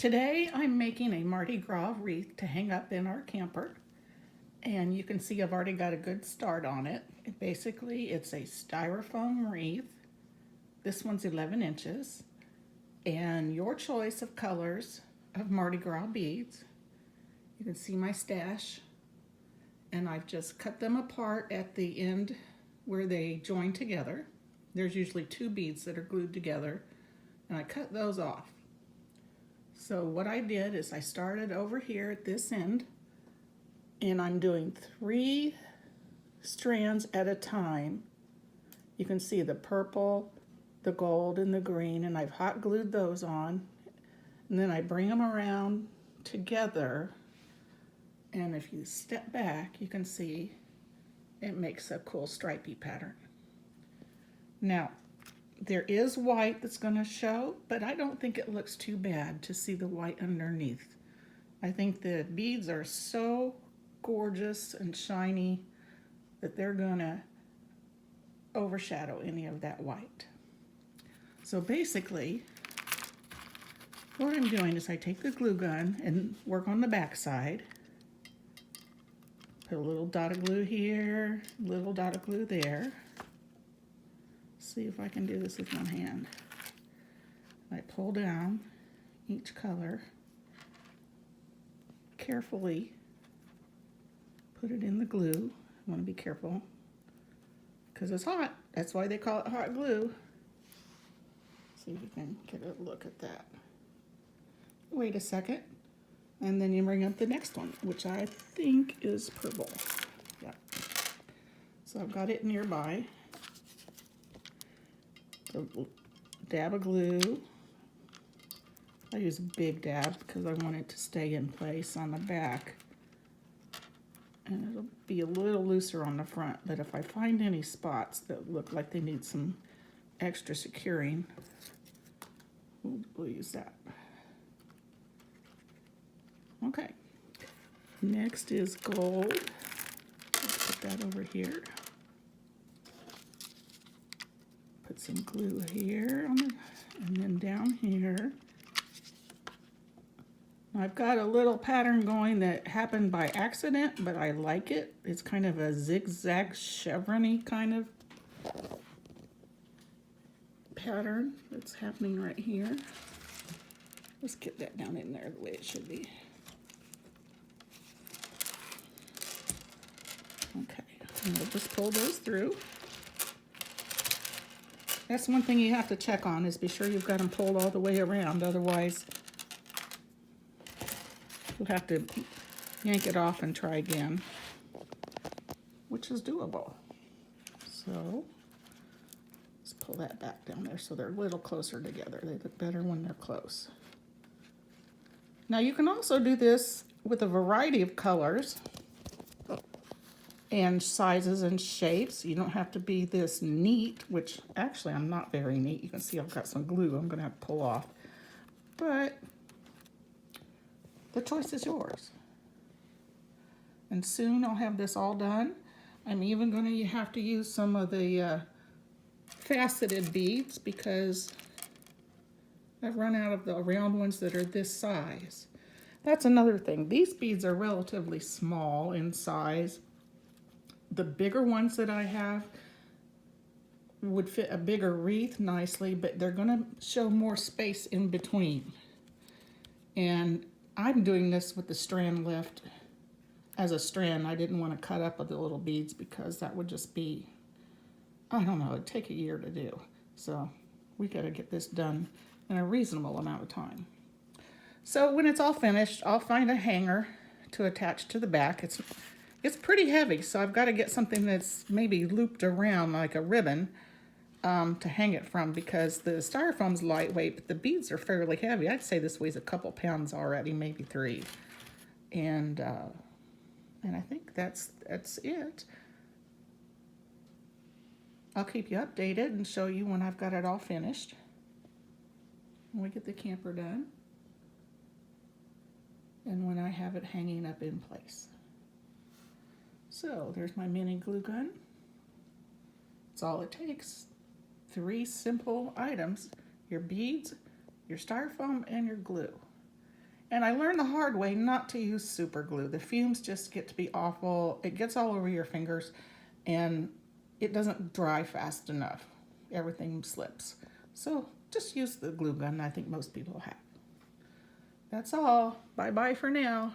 Today I'm making a Mardi Gras wreath to hang up in our camper. And you can see I've already got a good start on it. Basically, it's a styrofoam wreath. This one's 11 inches. And your choice of colors of Mardi Gras beads. You can see my stash. And I've just cut them apart at the end where they join together. There's usually two beads that are glued together. And I cut those off. So what I did is I started over here at this end, and I'm doing 3 strands at a time. You can see the purple, the gold, and the green, and I've hot glued those on. And then I bring them around together, and if you step back, you can see it makes a cool stripy pattern. Now, there is white that's going to show, but I don't think it looks too bad to see the white underneath. I think the beads are so gorgeous and shiny that they're going to overshadow any of that white. So basically, what I'm doing is I take the glue gun and work on the back side. Put a little dot of glue here, little dot of glue there. See if I can do this with one hand. I pull down each color, carefully put it in the glue. I want to be careful because it's hot. That's why they call it hot glue. See if you can get a look at that. Wait a second, and then you bring up the next one, which I think is purple. Yeah. So I've got it nearby. A dab of glue. I use a big dab because I want it to stay in place on the back. And it'll be a little looser on the front, but if I find any spots that look like they need some extra securing, we'll use that. Okay. Next is gold. Let's put that over here. Put some glue here on and then down here. I've got a little pattern going that happened by accident, but I like it. It's kind of a zigzag chevron-y kind of pattern that's happening right here. Let's get that down in there the way it should be. Okay, and we'll just pull those through. That's one thing you have to check on, is be sure you've got them pulled all the way around. Otherwise, you'll have to yank it off and try again, which is doable. So let's pull that back down there so they're a little closer together. They look better when they're close. Now you can also do this with a variety of colors and sizes and shapes. You don't have to be this neat, which actually I'm not very neat. You can see I've got some glue I'm going to have to pull off. But the choice is yours. And soon I'll have this all done. I'm even going to have to use some of the faceted beads because I've run out of the round ones that are this size. That's another thing. These beads are relatively small in size. The bigger ones that I have would fit a bigger wreath nicely, but they're going to show more space in between. And I'm doing this with the strand lift as a strand. I didn't want to cut up the little beads because that would just be, I don't know, it'd take a year to do. So we got to get this done in a reasonable amount of time. So when it's all finished, I'll find a hanger to attach to the back. It's pretty heavy, so I've got to get something that's maybe looped around like a ribbon to hang it from, because the styrofoam's lightweight, but the beads are fairly heavy. I'd say this weighs a couple pounds already, maybe 3. And I think that's it. I'll keep you updated and show you when I've got it all finished. When we get the camper done. And when I have it hanging up in place. So there's my mini glue gun. That's all it takes. 3 simple items: your beads, your styrofoam, and your glue. And I learned the hard way not to use super glue. The fumes just get to be awful. It gets all over your fingers and it doesn't dry fast enough. Everything slips. So just use the glue gun I think most people have. That's all. Bye-bye for now.